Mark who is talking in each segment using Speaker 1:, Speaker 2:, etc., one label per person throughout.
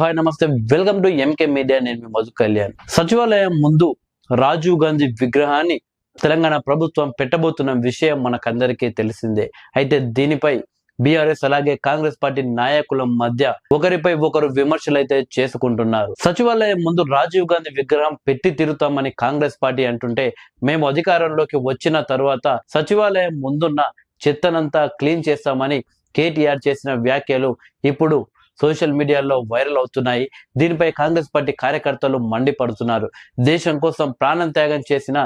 Speaker 1: Hi నమస్తే, welcome to MK media. నేను మీ మధు కళ్యాణ్. సచివాలయం ముందు రాజీవ్ గాంధీ విగ్రహాన్ని తెలంగాణ ప్రభుత్వం పెట్టబోతున్న విషయం మనకందరికీ తెలిసిందే. అయితే దీనిపై బీఆర్ఎస్ అలాగే కాంగ్రెస్ పార్టీ నాయకుల మధ్య ఒకరిపై ఒకరు విమర్శలు అయితే చేసుకుంటున్నారు. సచివాలయం ముందు రాజీవ్ గాంధీ విగ్రహం పెట్టి తిరుగుతామని కాంగ్రెస్ పార్టీ అంటుంటే, మేము అధికారంలోకి వచ్చిన తర్వాత సచివాలయం ముందున్న చెత్తనంతా క్లీన్ చేస్తామని కేటీఆర్ చేసిన వ్యాఖ్యలు ఇప్పుడు సోషల్ మీడియాలో వైరల్ అవుతున్నాయి. దీనిపై కాంగ్రెస్ పార్టీ కార్యకర్తలు మండిపడుతున్నారు. దేశం కోసం ప్రాణం త్యాగం చేసిన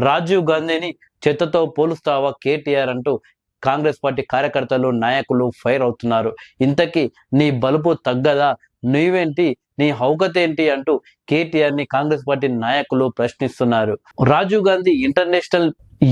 Speaker 1: రాజీవ్ గాంధీని చెత్తతో పోలుస్తావా కేటీఆర్ అంటూ కాంగ్రెస్ పార్టీ కార్యకర్తలు నాయకులు ఫైర్ అవుతున్నారు. ఇంతకీ నీ బలుపు తగ్గదా, నీవేంటి, నీ హౌకతేంటి అంటూ కేటీఆర్ ని కాంగ్రెస్ పార్టీ నాయకులు ప్రశ్నిస్తున్నారు. రాజీవ్ గాంధీ ఇంటర్నేషనల్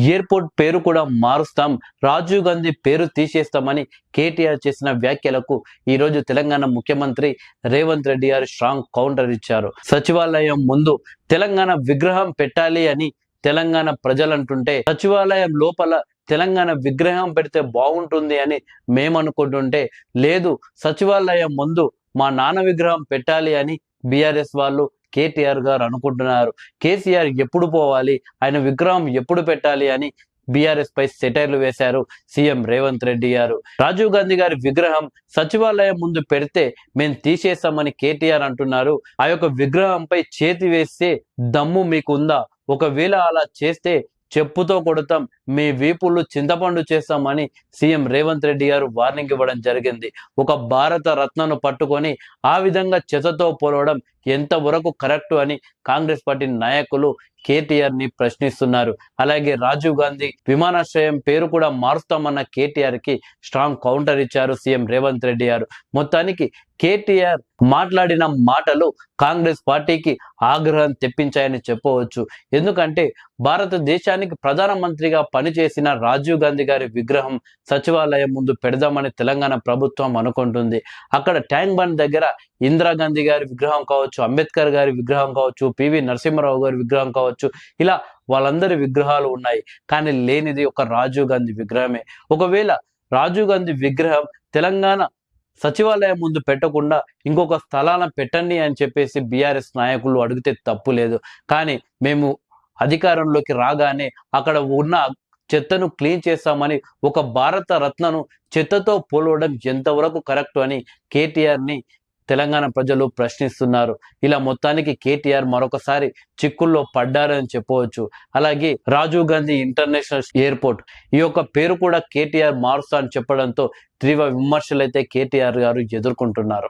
Speaker 1: ఎయిర్పోర్ట్ పేరు కూడా మారుస్తాం, రాజీవ్ గాంధీ పేరు తీసేస్తామని కేటీఆర్ చేసిన వ్యాఖ్యలకు ఈరోజు తెలంగాణ ముఖ్యమంత్రి రేవంత్ రెడ్డి గారు స్ట్రాంగ్ కౌంటర్ ఇచ్చారు. సచివాలయం ముందు తెలంగాణ విగ్రహం పెట్టాలి అని తెలంగాణ ప్రజలంటుంటే, సచివాలయం లోపల తెలంగాణ విగ్రహం పెడితే బాగుంటుంది అని మేమనుకుంటుంటే, లేదు సచివాలయం ముందు మా నాన్న విగ్రహం పెట్టాలి అని బీఆర్ఎస్ వాళ్ళు కేటీఆర్ గారు అనుకుంటున్నారు. కేసీఆర్ ఎప్పుడు పోవాలి, ఆయన విగ్రహం ఎప్పుడు పెట్టాలి అని బీఆర్ఎస్ పై సెటైర్లు వేశారు సీఎం రేవంత్ రెడ్డి గారు. రాజీవ్ గాంధీ గారి విగ్రహం సచివాలయం ముందు పెడితే మేము తీసేస్తామని కేటీఆర్ అంటున్నారు. ఆ యొక్క విగ్రహంపై చేతి వేస్తే దమ్ము మీకుందా? ఒకవేళ అలా చేస్తే చెప్పుతో కొడతాం, మీ వీపులు చింతపండు చేస్తామని సీఎం రేవంత్ రెడ్డి గారు వార్నింగ్ ఇవ్వడం జరిగింది. ఒక భారత రత్నను పట్టుకొని ఆ విధంగా చెత్తతో పోలవడం ఎంతవరకు కరెక్ట్ అని కాంగ్రెస్ పార్టీ నాయకులు కేటీఆర్ ని ప్రశ్నిస్తున్నారు. అలాగే రాజీవ్ గాంధీ విమానాశ్రయం పేరు కూడా మారుస్తామన్న కేటీఆర్ కి స్ట్రాంగ్ కౌంటర్ ఇచ్చారు సీఎం రేవంత్ రెడ్డి గారు. మొత్తానికి కేటీఆర్ మాట్లాడిన మాటలు కాంగ్రెస్ పార్టీకి ఆగ్రహం తెప్పించాయని చెప్పవచ్చు. ఎందుకంటే భారతదేశానికి ప్రధానమంత్రిగా పనిచేసిన రాజీవ్ గాంధీ గారి విగ్రహం సచివాలయం ముందు పెడదామని తెలంగాణ ప్రభుత్వం అనుకుంటుంది. అక్కడ ట్యాంక్ బండ్ దగ్గర ఇందిరాగాంధీ గారి విగ్రహం కావచ్చు, అంబేద్కర్ గారి విగ్రహం కావచ్చు, పివి నరసింహారావు గారి విగ్రహం కావచ్చు, ఇలా వాళ్ళందరి విగ్రహాలు ఉన్నాయి. కానీ లేనిది ఒక రాజీవ్ గాంధీ విగ్రహమే. ఒకవేళ రాజీవ్ గాంధీ విగ్రహం తెలంగాణ సచివాలయం ముందు పెట్టకుండా ఇంకొక స్థలాన పెట్టండి అని చెప్పేసి బీఆర్ఎస్ నాయకులు అడిగితే తప్పు లేదు. కానీ మేము అధికారంలోకి రాగానే అక్కడ ఉన్న చెత్తను క్లీన్ చేస్తామని ఒక భారత రత్నను చెత్తతో పోలవడం ఎంతవరకు కరెక్ట్ అని కేటీఆర్ ని తెలంగాణ ప్రజలు ప్రశ్నిస్తున్నారు. ఇలా మొత్తానికి కేటీఆర్ మరొకసారి చిక్కుల్లో పడ్డారని చెప్పవచ్చు. అలాగే రాజీవ్ గాంధీ ఇంటర్నేషనల్ ఎయిర్పోర్ట్ ఈ యొక్క పేరు కూడా కేటీఆర్ మారుస్తా అని చెప్పడంతో తీవ్ర విమర్శలు అయితే కేటీఆర్ గారు ఎదుర్కొంటున్నారు.